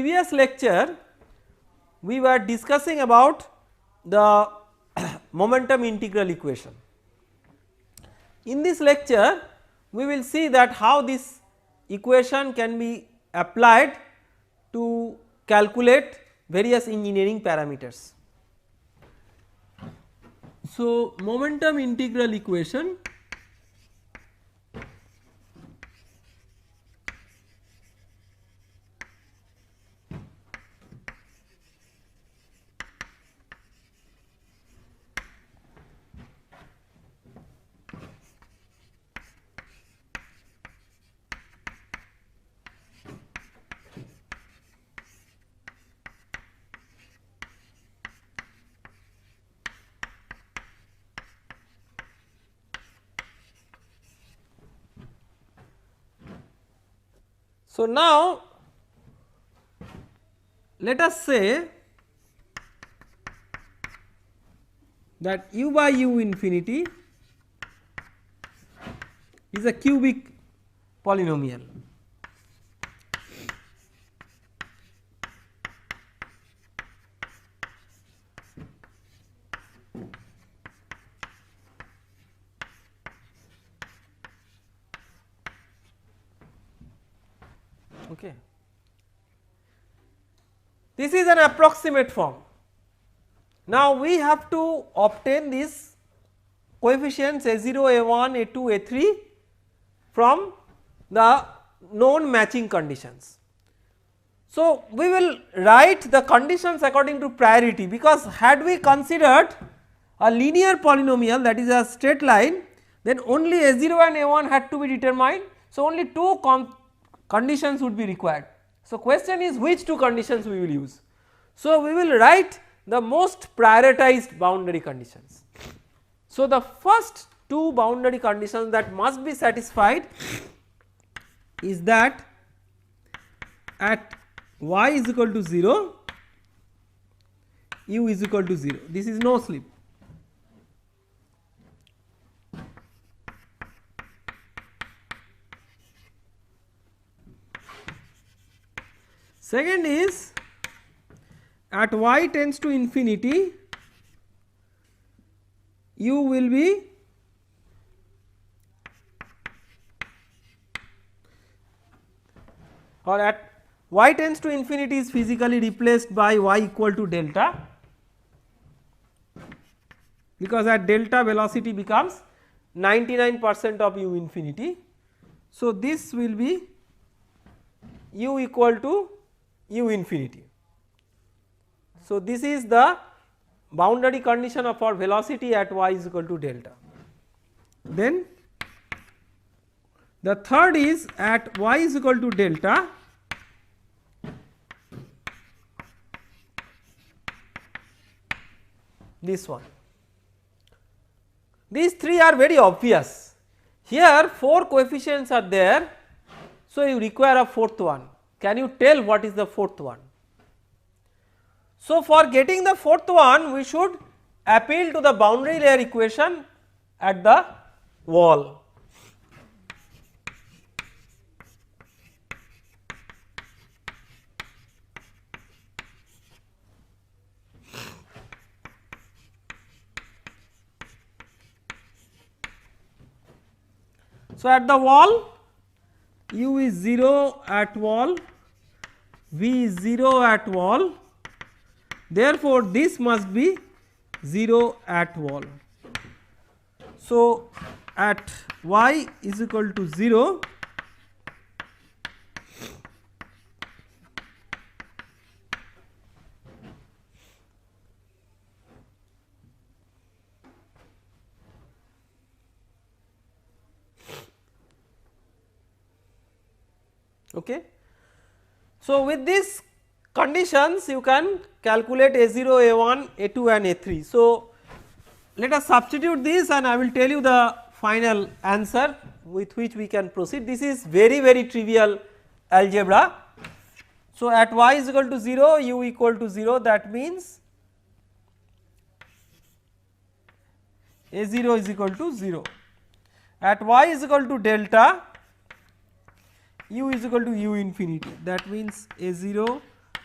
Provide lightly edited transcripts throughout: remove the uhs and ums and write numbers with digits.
previous lecture we were discussing about the momentum integral equation. In this lecture we will see that how this equation can be applied to calculate various engineering parameters. So, momentum integral equation So, now let us say that u by u infinity is a cubic polynomial. Okay. This is an approximate form. Now we have to obtain these coefficients a0, a1, a2, a3 from the known matching conditions. So we will write the conditions according to priority, because had we considered a linear polynomial, that is a straight line, then only a0 and a1 had to be determined. So only two conditions would be required. So question is which two conditions we will use. So we will write the most prioritized boundary conditions. So the first two boundary conditions that must be satisfied is that at y is equal to 0, u is equal to 0, this is no slip. Second is at y tends to infinity, u will be or at y tends to infinity is physically replaced by y equal to delta, because at delta velocity becomes 99% of u infinity. So this will be u equal to u infinity. So this is the boundary condition of our velocity at y is equal to delta. Then the third is at y is equal to delta, this one. These three are very obvious. Here 4 coefficients are there, so you require a fourth one. Can you tell what is the fourth one? So for getting the fourth one, we should appeal to the boundary layer equation at the wall. So at the wall, u is 0 at wall, v is 0 at wall, therefore this must be 0 at wall. So at y is equal to 0, okay. So with these conditions you can calculate a0, a1, a2 and a3. So let us substitute this and I will tell you the final answer with which we can proceed. This is very trivial algebra. So at y is equal to 0, u equal to 0, that means a0 is equal to 0. At y is equal to delta, u is equal to u infinity, that means a0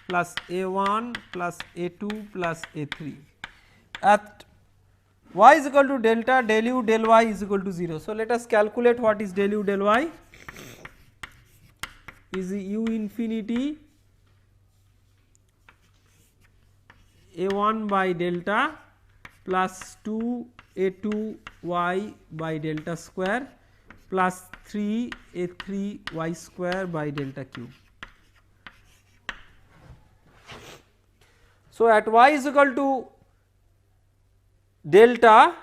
plus A1 plus A2 plus A3 at y is equal to delta del u del y is equal to 0. So, let us calculate what is del u del y is u infinity A1 by delta plus 2 A2 y by delta square plus 3 A3 y square by delta cube. So, at y is equal to delta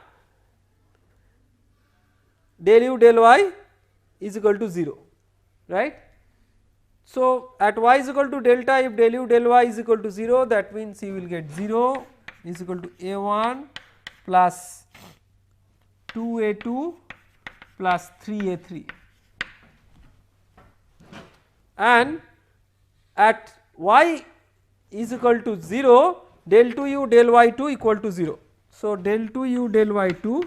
del u del y is equal to 0, right. So, at y is equal to delta, if del u del y is equal to 0, that means you will get 0 is equal to A1 plus 2 A2 plus 3 A3, and at y is equal to 0, del 2 u del y 2 equal to 0. So, del 2 u del y 2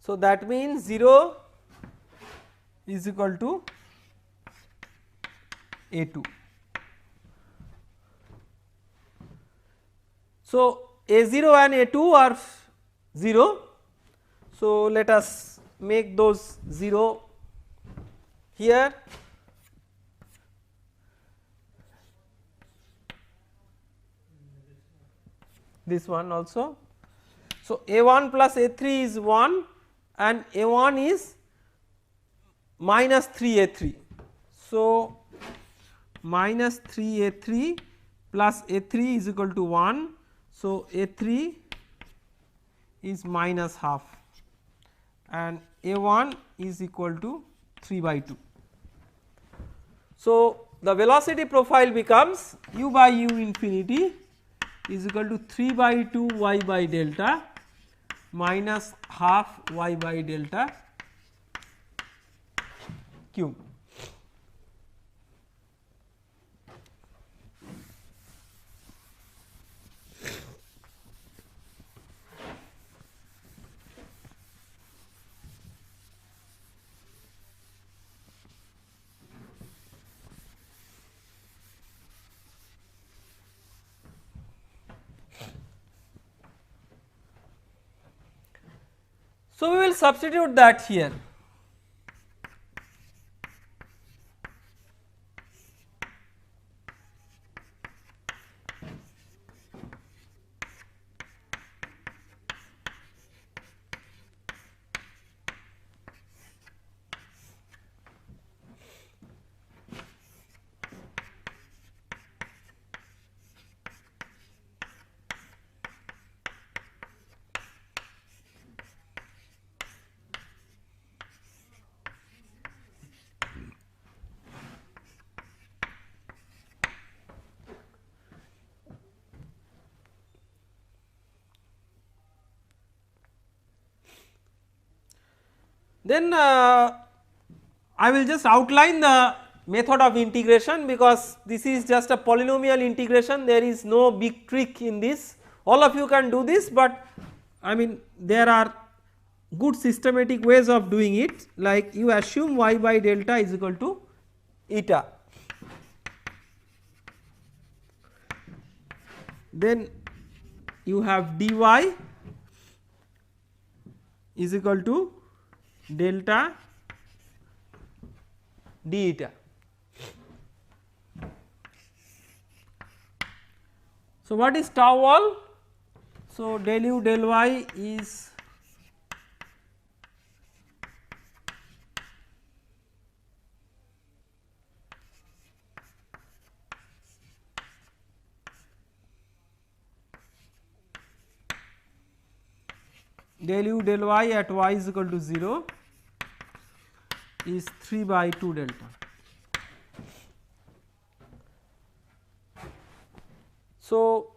so that means 0 is equal to A2. So, A0 and A2 are 0. So, let us make those 0 here. This one also. So, A1 plus A3 is 1 and A1 is minus 3 A3. So, minus 3 A3 plus A3 is equal to 1. So, A3 is minus half and A1 is equal to 3 by 2. So, the velocity profile becomes u by u infinity is equal to 3 by 2 y by delta minus half y by delta cube. So, we will substitute that here. Then I will just outline the method of integration, because this is just a polynomial integration, there is no big trick in this. All of you can do this, but I mean there are good systematic ways of doing it, like you assume y by delta is equal to eta, then you have dy is equal to delta d eta. So, what is tau wall? So, del u del y is del u del y at y is equal to 0 is 3 by 2 delta. So,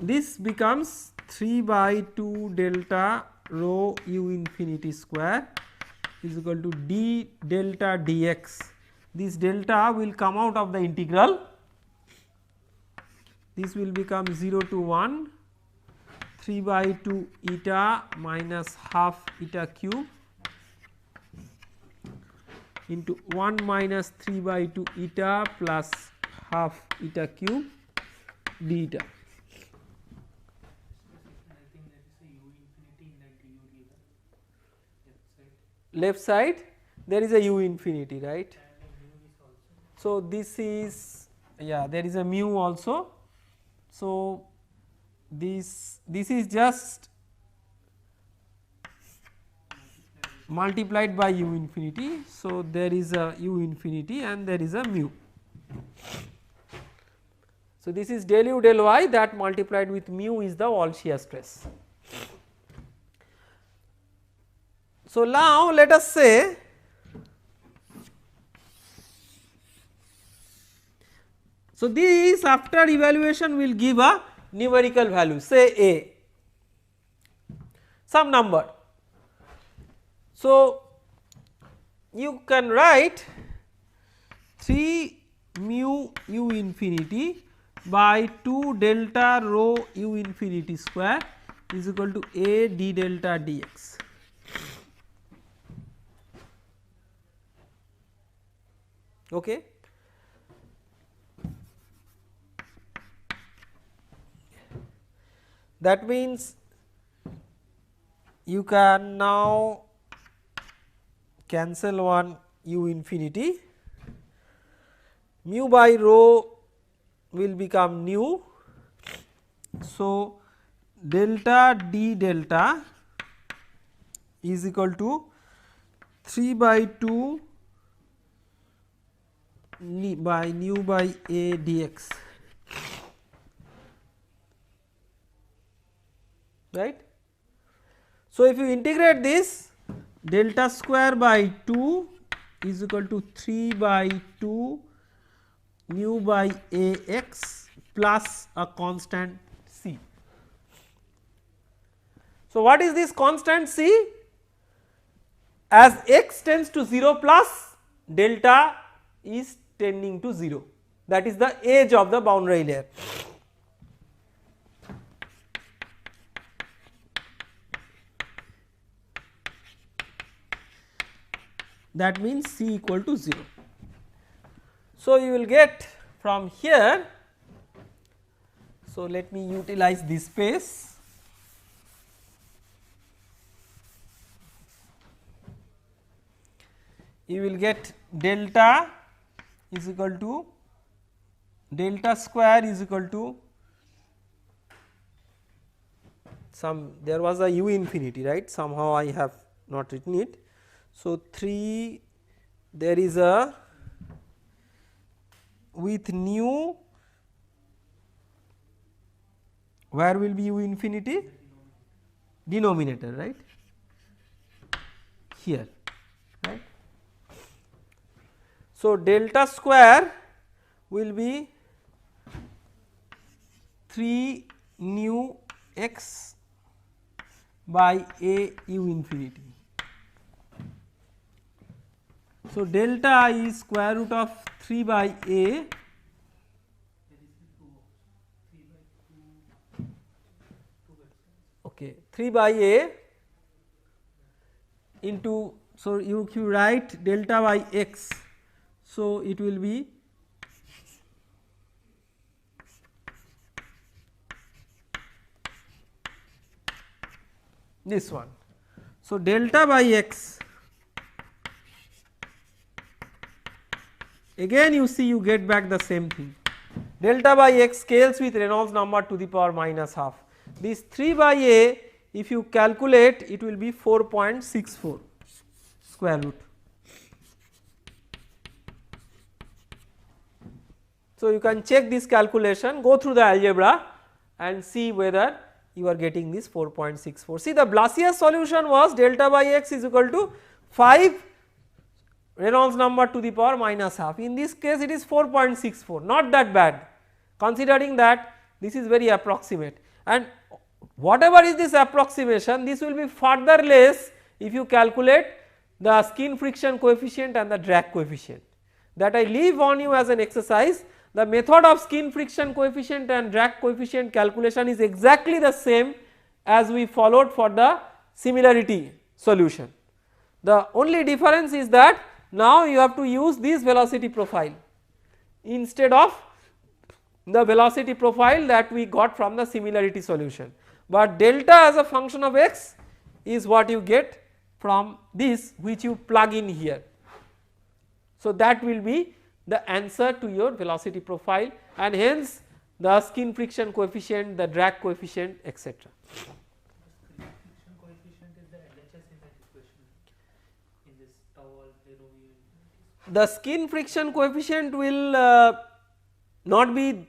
this becomes 3 by 2 delta rho u infinity square is equal to d delta dx. This delta will come out of the integral, this will become 0 to 1 3 by 2 eta minus half eta cube into 1 minus 3 by 2 eta plus half eta cube d eta. Left side there is a u infinity, right. So, this is, yeah, there is a mu also. So, this is just multiplied by u infinity. So, there is a u infinity and there is a mu. So, this is del u del y, that multiplied with mu is the wall shear stress. So, now let us say so this after evaluation will give a numerical value, say a some number. So, you can write 3 mu u infinity by 2 delta rho u infinity square is equal to a d delta dx. Okay. That means you can now cancel one u infinity, mu by rho will become nu. So, delta d delta is equal to 3 by 2 by nu by a dx, right. So, if you integrate this, delta square by 2 is equal to 3 by 2 mu by a x plus a constant c. So, what is this constant c? As x tends to 0 plus, delta is tending to 0, that is the edge of the boundary layer. That means c equal to 0. So, you will get from here. So, let me utilize this space. You will get delta is equal to delta square is equal to some, there was a u infinity, right, somehow I have not written it. So, 3 there is a with nu, where will be u infinity? Denominator, right, here, right. So, delta square will be 3 nu x by a u infinity. So, delta is square root of 3 by a okay 3 by a into, so you write delta by x. So, it will be this one. So, delta by x, again you see you get back the same thing, delta by x scales with Reynolds number to the power minus half. This 3 by a, if you calculate, it will be 4.64 square root. So, you can check this calculation, go through the algebra and see whether you are getting this 4.64. See, the Blasius solution was delta by x is equal to 5 Reynolds number to the power minus half. In this case it is 4.64, not that bad, considering that this is very approximate, and whatever is this approximation, this will be further less if you calculate the skin friction coefficient and the drag coefficient, that I leave on you as an exercise. The method of skin friction coefficient and drag coefficient calculation is exactly the same as we followed for the similarity solution. The only difference is that now you have to use this velocity profile instead of the velocity profile that we got from the similarity solution, but delta as a function of x is what you get from this, which you plug in here. So, that will be the answer to your velocity profile, and hence the skin friction coefficient, the drag coefficient, etc. The skin friction coefficient will not be in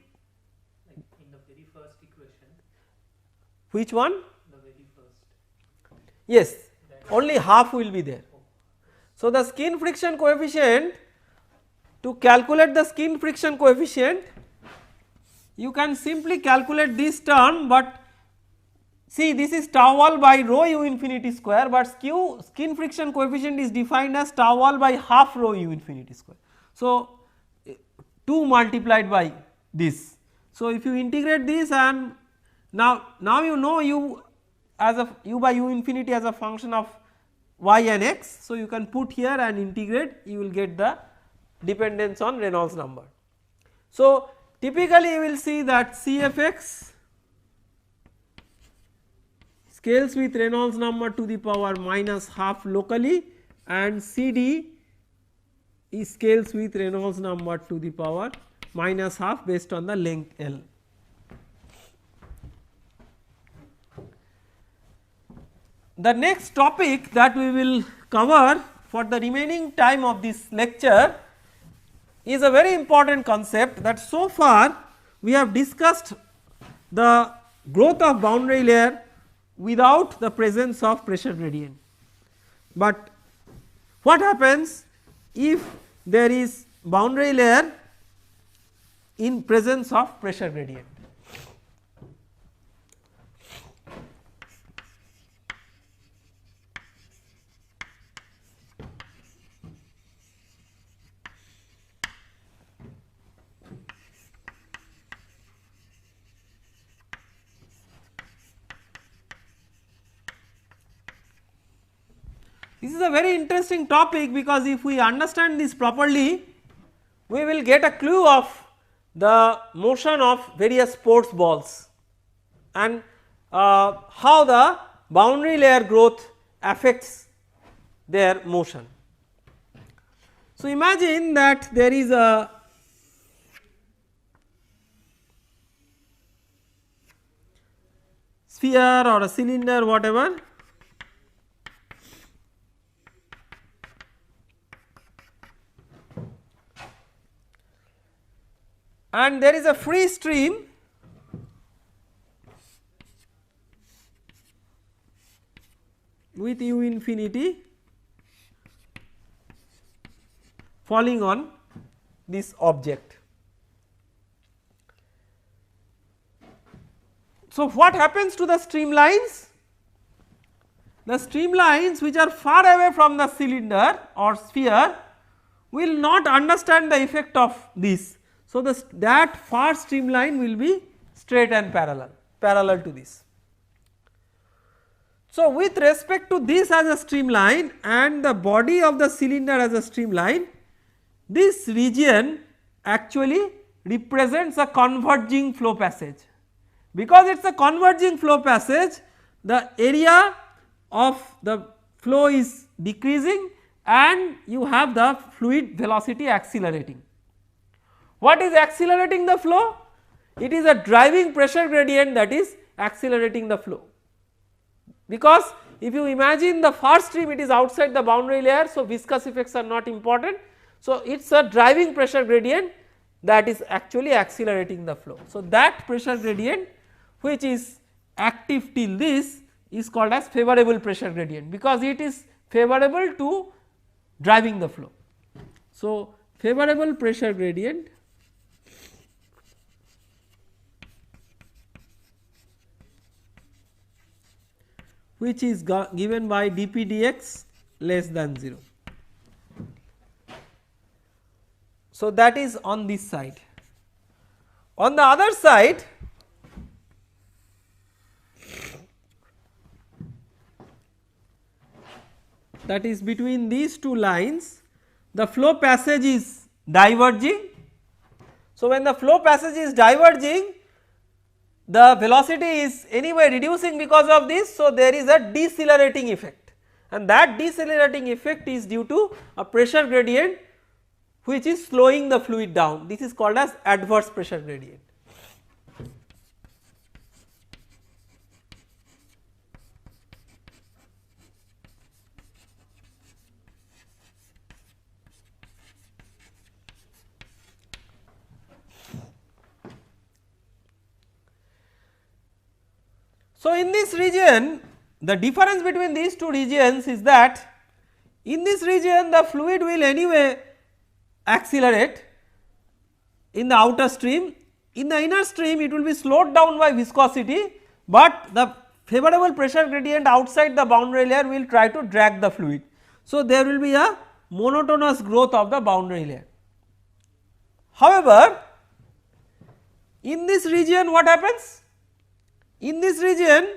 the very first equation. Which one? The very first. Yes, only half will be there. So, the skin friction coefficient, to calculate the skin friction coefficient you can simply calculate this term, but see this is tau wall by rho u infinity square, but skin friction coefficient is defined as tau wall by half rho u infinity square. So, 2 multiplied by this. So, if you integrate this, and now you know u as a u by u infinity as a function of y and x. So, you can put here and integrate, you will get the dependence on Reynolds number. So, typically you will see that Cfx scales with Reynolds number to the power minus half locally, and CD is scales with Reynolds number to the power minus half based on the length L. The next topic that we will cover for the remaining time of this lecture is a very important concept, that so far we have discussed the growth of boundary layer without the presence of pressure gradient. But what happens if there is boundary layer in presence of pressure gradient? This is a very interesting topic, because if we understand this properly, we will get a clue of the motion of various sports balls and how the boundary layer growth affects their motion. So, imagine that there is a sphere or a cylinder, whatever, and there is a free stream with u infinity falling on this object. So, what happens to the streamlines? The streamlines which are far away from the cylinder or sphere will not understand the effect of this. So, that far streamline will be straight and parallel to this. So, with respect to this as a streamline and the body of the cylinder as a streamline, this region actually represents a converging flow passage. Because it is a converging flow passage, the area of the flow is decreasing and you have the fluid velocity accelerating. What is accelerating the flow? It is a driving pressure gradient that is accelerating the flow, because if you imagine the far stream, it is outside the boundary layer, so viscous effects are not important. So, it is a driving pressure gradient that is actually accelerating the flow. So, that pressure gradient which is active till this is called as favorable pressure gradient, because it is favorable to driving the flow. So, favorable pressure gradient which is given by dp dx less than 0. So, that is on this side. On the other side, that is between these two lines, the flow passage is diverging. So, when the flow passage is diverging, the velocity is anyway reducing because of this. So, there is a decelerating effect, and that decelerating effect is due to a pressure gradient which is slowing the fluid down. This is called as adverse pressure gradient. So, in this region, the difference between these two regions is that in this region the fluid will anyway accelerate in the outer stream. In the inner stream it will be slowed down by viscosity, but the favorable pressure gradient outside the boundary layer will try to drag the fluid. So, there will be a monotonous growth of the boundary layer. However, in this region what happens? In this region,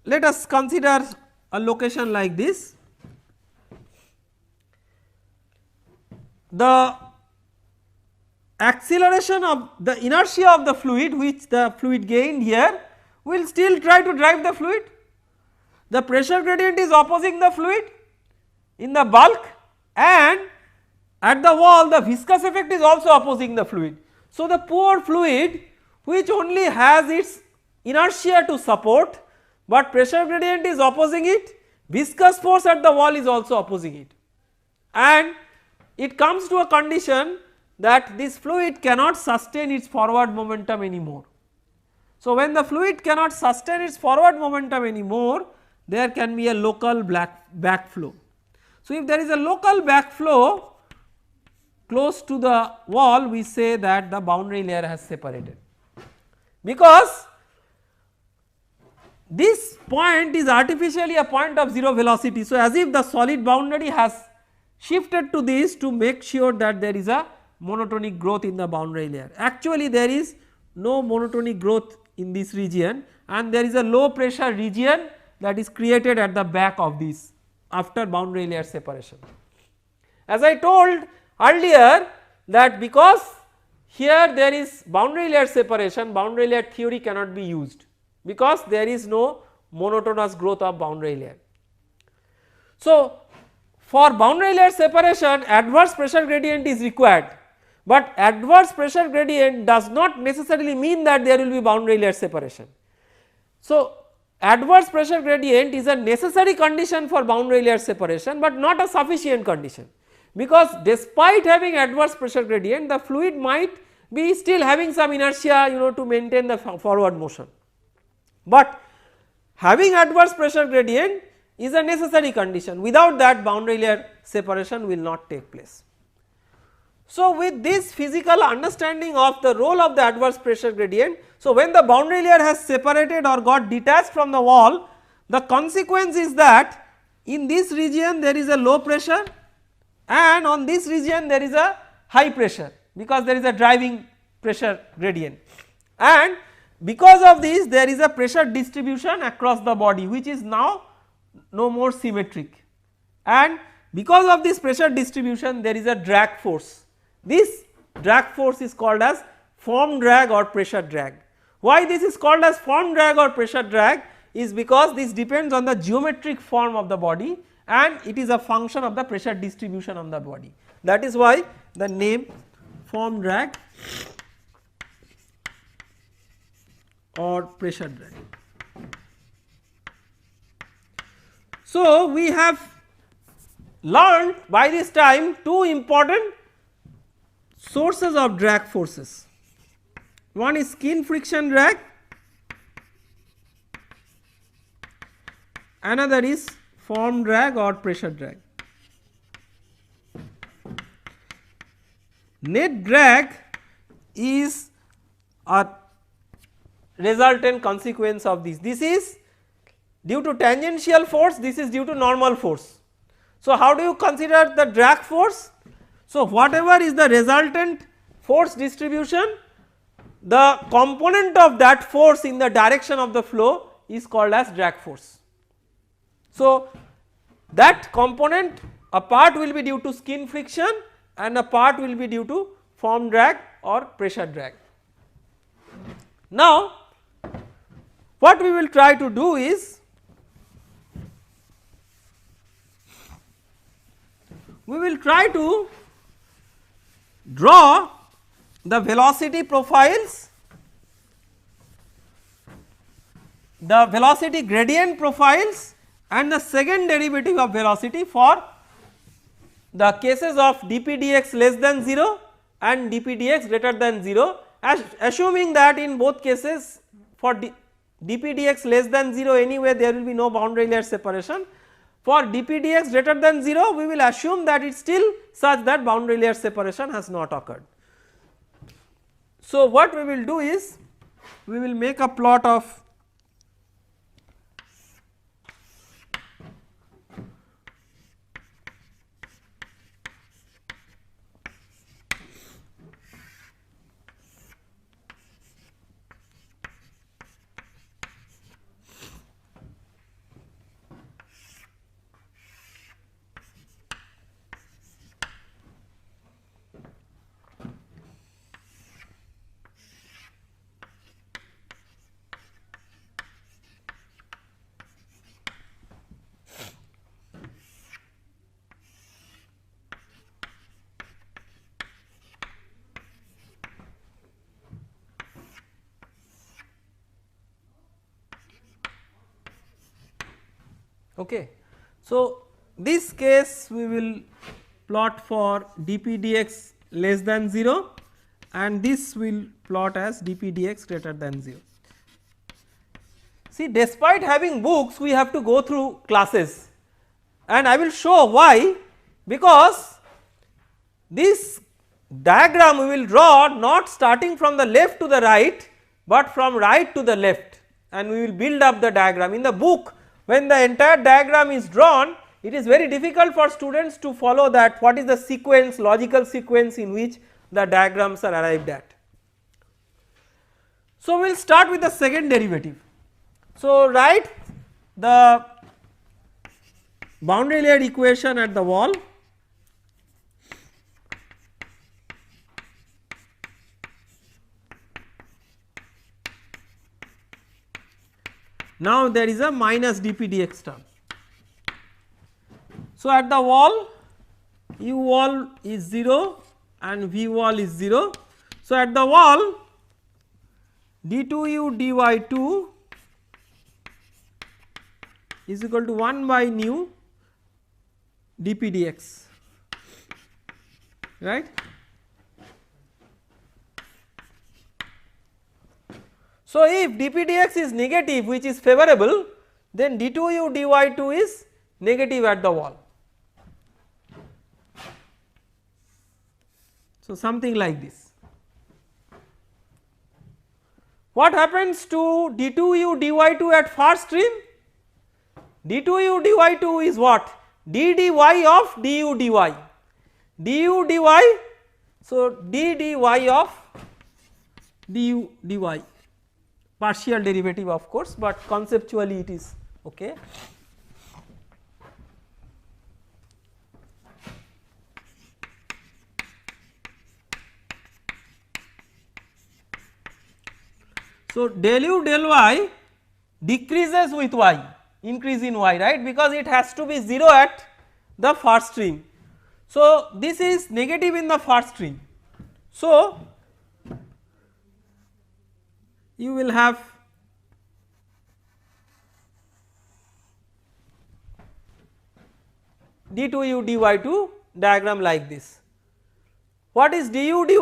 let us consider a location like this. The acceleration of the inertia of the fluid which the fluid gained here will still try to drive the fluid. The pressure gradient is opposing the fluid in the bulk, and at the wall the viscous effect is also opposing the fluid. So, the poor fluid which only has its inertia to support, but pressure gradient is opposing it, viscous force at the wall is also opposing it, and it comes to a condition that this fluid cannot sustain its forward momentum anymore. So, when the fluid cannot sustain its forward momentum anymore, there can be a local backflow. So, if there is a local backflow close to the wall, we say that the boundary layer has separated, because this point is artificially a point of zero velocity. So, as if the solid boundary has shifted to this to make sure that there is a monotonic growth in the boundary layer. Actually, there is no monotonic growth in this region, and there is a low pressure region that is created at the back of this after boundary layer separation. As I told earlier that because here there is boundary layer separation, boundary layer theory cannot be used, because there is no monotonous growth of boundary layer. So, for boundary layer separation adverse pressure gradient is required, but adverse pressure gradient does not necessarily mean that there will be boundary layer separation. So, adverse pressure gradient is a necessary condition for boundary layer separation, but not a sufficient condition, because despite having adverse pressure gradient the fluid might be still having some inertia to maintain the forward motion. But having adverse pressure gradient is a necessary condition, without that boundary layer separation will not take place. So, with this physical understanding of the role of the adverse pressure gradient, so when the boundary layer has separated or got detached from the wall, the consequence is that in this region there is a low pressure and on this region there is a high pressure, because there is a driving pressure gradient, and because of this there is a pressure distribution across the body which is now no more symmetric, and because of this pressure distribution there is a drag force. This drag force is called as form drag or pressure drag. Why this is called as form drag or pressure drag is because this depends on the geometric form of the body and it is a function of the pressure distribution on the body. That is why the name form drag or pressure drag. So, we have learned by this time two important sources of drag forces. One is skin friction drag, another is form drag or pressure drag. Net drag is a resultant consequence of this. This is due to tangential force, this is due to normal force. So, how do you consider the drag force? So, whatever is the resultant force distribution, the component of that force in the direction of the flow is called as drag force. So, that component, a part will be due to skin friction and a part will be due to form drag or pressure drag. Now, what we will try to do is, we will try to draw the velocity profiles, the velocity gradient profiles and the second derivative of velocity for the cases of dp dx less than 0 and dp dx greater than 0, assuming that in both cases for dp dx less than 0 anyway there will be no boundary layer separation. For dp dx greater than 0 we will assume that it is still such that boundary layer separation has not occurred. So, what we will do is we will make a plot of okay. So, this case we will plot for dp dx less than 0 and this will plot as dp dx greater than 0. See, despite having books we have to go through classes and I will show why, because this diagram we will draw not starting from the left to the right but from right to the left and we will build up the diagram. In the book when the entire diagram is drawn, it is very difficult for students to follow that what is the sequence, logical sequence in which the diagrams are arrived at. So, we will start with the second derivative. So, write the boundary layer equation at the wall. Now, there is a minus dp dx term. So, at the wall u wall is 0 and v wall is 0. So, at the wall d2u dy2 is equal to 1 by nu dp dx, right. So, if dp dx is negative, which is favorable, then d2u dy2 is negative at the wall. So, something like this. What happens to d2u dy2 at far stream? d2u dy2 is what? d dy of du dy, du dy, so d dy of du dy, partial derivative of course, but conceptually it is okay. So, del u del y decreases with y, increase in y, right, because it has to be 0 at the far stream. So, this is negative in the far stream. So, you will have d2u dy2 diagram like this. What is du dy?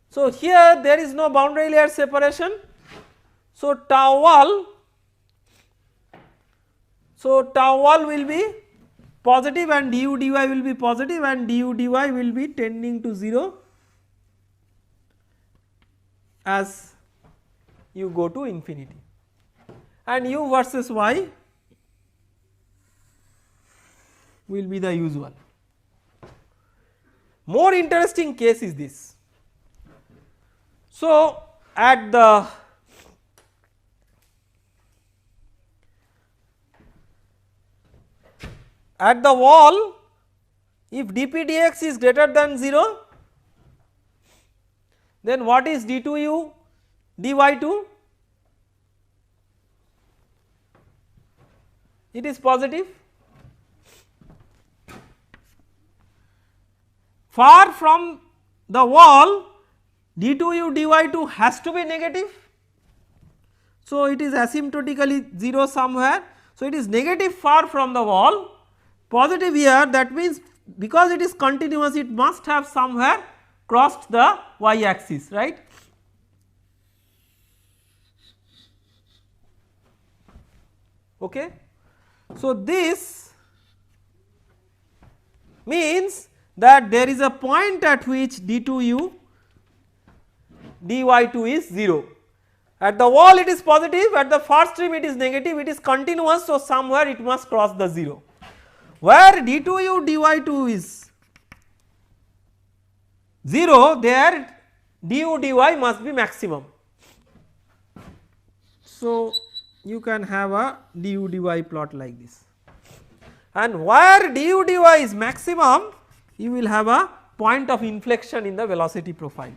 So, here there is no boundary layer separation. So, tau wall will be positive and du dy will be positive and du dy will be tending to 0 as you go to infinity, and u versus y will be the usual. more interesting case is this. So, at the wall, if dp dx is greater than 0, then what is d2u dy2? It is positive. Far from the wall, d2u dy2 has to be negative. So, it is asymptotically 0 somewhere. So, it is negative far from the wall, positive here, that means because it is continuous it must have somewhere crossed the y axis, right. Okay. So, this means that there is a point at which d2u dy2 is 0. At the wall it is positive, at the far stream it is negative, it is continuous. So, somewhere it must cross the 0, where d2u dy2 is 0, there du dy must be maximum. So, you can have a du dy plot like this, and where du dy is maximum, you will have a point of inflection in the velocity profile.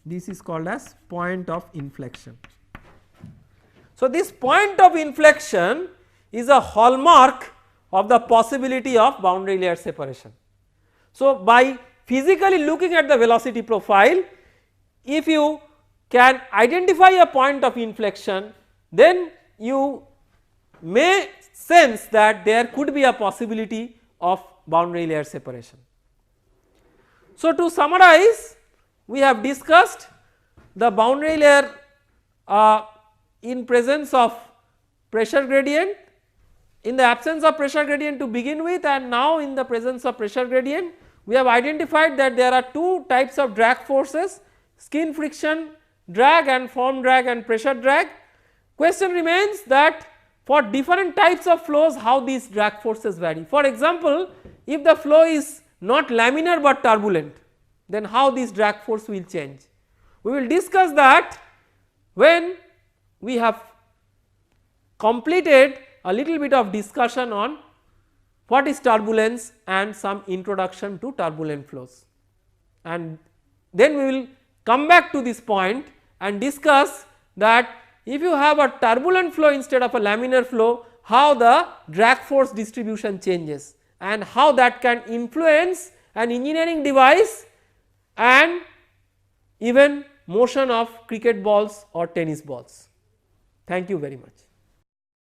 This is called as point of inflection. So, this point of inflection is a hallmark of the possibility of boundary layer separation. So, by physically looking at the velocity profile, if you can identify a point of inflection, then you may sense that there could be a possibility of boundary layer separation. So, to summarize, we have discussed the boundary layer in presence of pressure gradient, in the absence of pressure gradient to begin with, and now in the presence of pressure gradient we have identified that there are two types of drag forces, skin friction drag and form drag and pressure drag. Question remains that for different types of flows how these drag forces vary. For example, if the flow is not laminar but turbulent, then how this drag force will change. We will discuss that when we have completed a little bit of discussion on what is turbulence and some introduction to turbulent flows, and then we will come back to this point and discuss that if you have a turbulent flow instead of a laminar flow, how the drag force distribution changes and how that can influence an engineering device and even motion of cricket balls or tennis balls. Thank you very much.